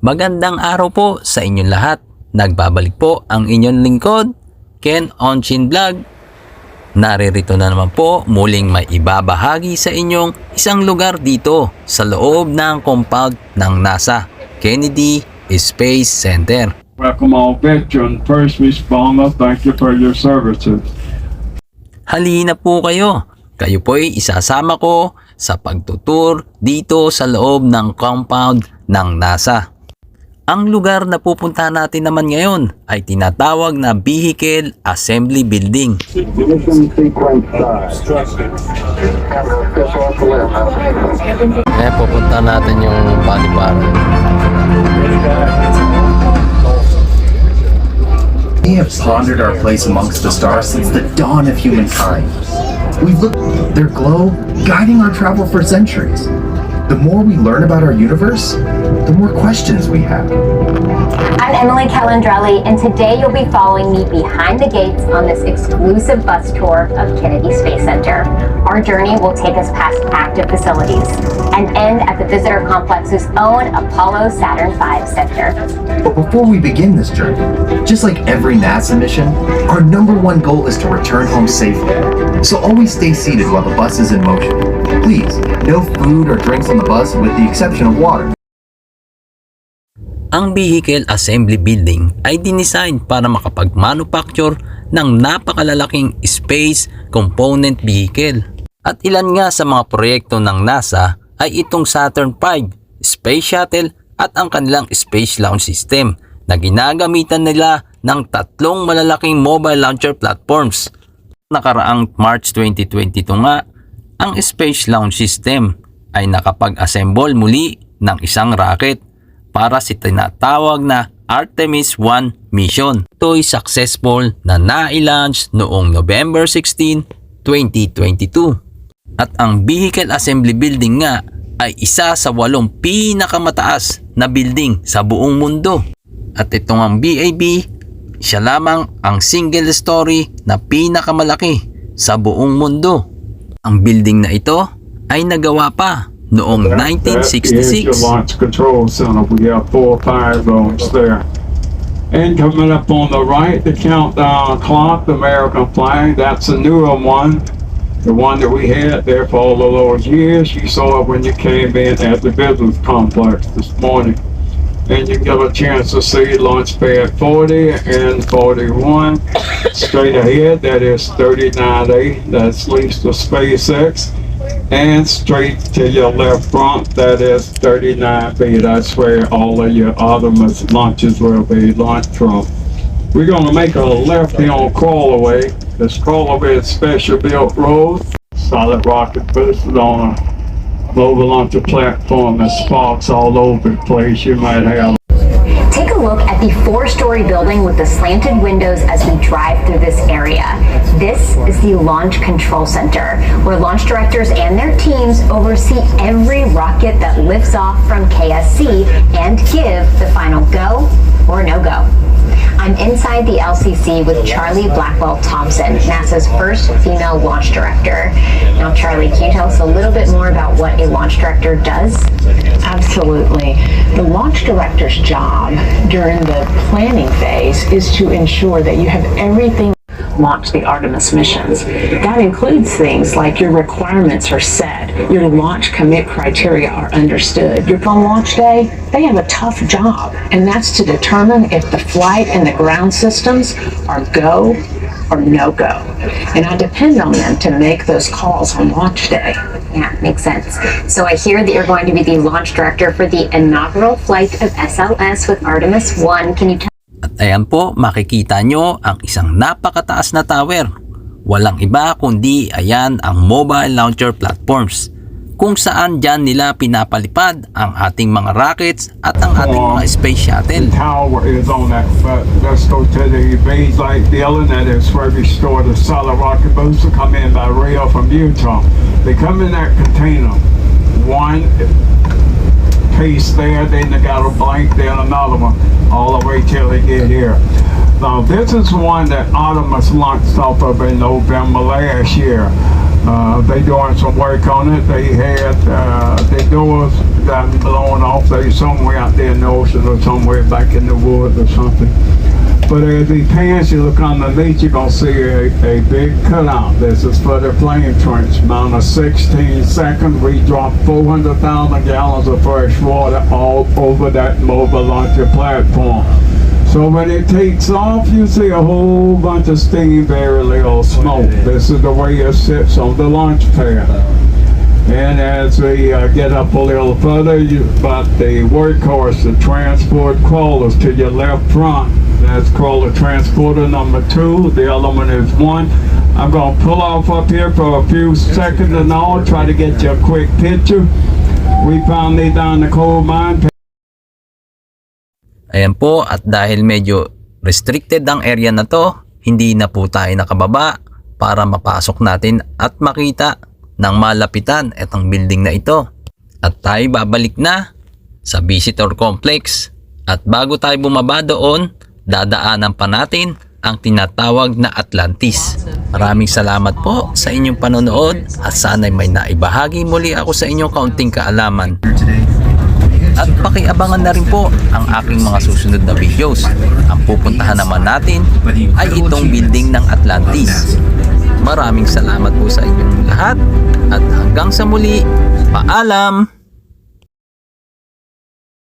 Magandang araw po sa inyong lahat. Nagbabalik po ang inyong lingkod, Ken Onchin Vlog. Naririto na naman po muling may ibabahagi sa inyong isang lugar dito sa loob ng compound ng NASA Kennedy Space Center. Welcome all veteran, first responder. Thank you for your services. Halina po kayo. Kayo po'y isasama ko sa pagtutur dito sa loob ng compound ng NASA. Ang lugar na pupuntahan natin naman ngayon ay tinatawag na Vehicle Assembly Building. Pupunta natin yung paliparan. We have pondered our place amongst the stars since the dawn of humankind. We've looked at their glow, guiding our travel for centuries. The more we learn about our universe, the more questions we have. I'm Emily Calandrelli, and today you'll be following me behind the gates on this exclusive bus tour of Kennedy Space Center. Our journey will take us past active facilities and end at the visitor complex's own Apollo Saturn V Center. But before we begin this journey, just like every NASA mission, our #1 goal is to return home safely. So always stay seated while the bus is in motion. Please, no food or drinks on the bus with the exception of water. Ang Vehicle Assembly Building ay dinisign para makapag-manufacture ng napakalalaking space component vehicle. At ilan nga sa mga proyekto ng NASA ay itong Saturn V, Space Shuttle at ang kanilang Space Launch System na ginagamitan nila ng 3 malalaking mobile launcher platforms. Nakaraang March 2022 nga, ang Space Launch System ay nakapag-assemble muli ng isang rocket para sa tinatawag na Artemis 1 mission. Ito'y successful na na-launch noong November 16, 2022. At ang Vehicle Assembly Building nga ay isa sa 8 pinakamataas na building sa buong mundo. At itong ang VAB, siya lamang ang single story na pinakamalaki sa buong mundo. Ang building na ito ay nagawa pa noong 1966. That is the Launch Control Center. We have 4 fire zones there. And coming up on the right, the countdown clock, the American flag, that's a newer one. The one that we had there for all of those years. You saw it when you came in at the business complex this morning. And you get a chance to see Launch Pad 40 and 41. Straight ahead, that is 39A. That's leased to SpaceX. And straight to your left front, that is 39B. That's where all of your Artemis launches will be launched from. We're going to make a left here on Crawlaway. This Crawlaway is special built road. Solid rocket boosted on a global launcher platform that sparks all over the place. You might have. Take a look at the 4-story building with the slanted windows as we drive through this area. This is the Launch Control Center, where launch directors and their teams oversee every rocket that lifts off from KSC and give the final go or no-go. I'm inside the LCC with Charlie Blackwell Thompson, NASA's first female launch director. Now, Charlie, can you tell us a little bit more about what a launch director does? Absolutely. The launch director's job during the planning phase is to ensure that you have everything launch the Artemis missions. That includes things like your requirements are set, your launch commit criteria are understood. Your on launch day, they have a tough job, and that's to determine if the flight and the ground systems are go or no go. And I depend on them to make those calls on launch day. Yeah, makes sense. So I hear that you're going to be the launch director for the inaugural flight of SLS with Artemis 1. Can you tell At ayan po, makikita nyo ang isang napakataas na tower. Walang iba kundi ayan ang mobile launcher platforms, kung saan dyan nila pinapalipad ang ating mga rockets at ang ating mga space shuttle. The tower is on that, but let's go to the base light building. That is where we store the solid rocket booster come in by rail from Utah. They come in that container. One piece there, then they got a blank, then another one, all the way till they get here. Now this is one that Artemis launched off of in November last year. They doing some work on it. They had the doors gotten blown off. They somewhere out there in the ocean or somewhere back in the woods or something. But as the pants you look underneath, you're gonna see a big cutout. This is for the plane trench. Amount of 16 seconds, we dropped 400,000 gallons of fresh water all over that mobile launcher platform. So when it takes off, you see a whole bunch of steam, very little smoke. This is the way it sits on the launch pad. And as we get up a little further, you've got the workhorse, the transport crawlers to your left front. That's crawler transporter number 2. The other one is 1. I'm going to pull off up here for a few seconds and all, try to get you a quick picture. We found these down the coal mine. Ayan po, at dahil medyo restricted ang area na to, hindi na po tayo nakababa para mapasok natin at makita ng malapitan itong building na ito. At tayo babalik na sa visitor complex. At bago tayo bumaba doon, dadaanan pa natin ang tinatawag na Atlantis. Maraming salamat po sa inyong panonood at sana'y may naibahagi muli ako sa inyong kaunting kaalaman. At pakiabangan na rin po ang aking mga susunod na videos. Ang pupuntahan naman natin ay itong building ng Atlantis. Maraming salamat po sa inyong lahat at hanggang sa muli, paalam!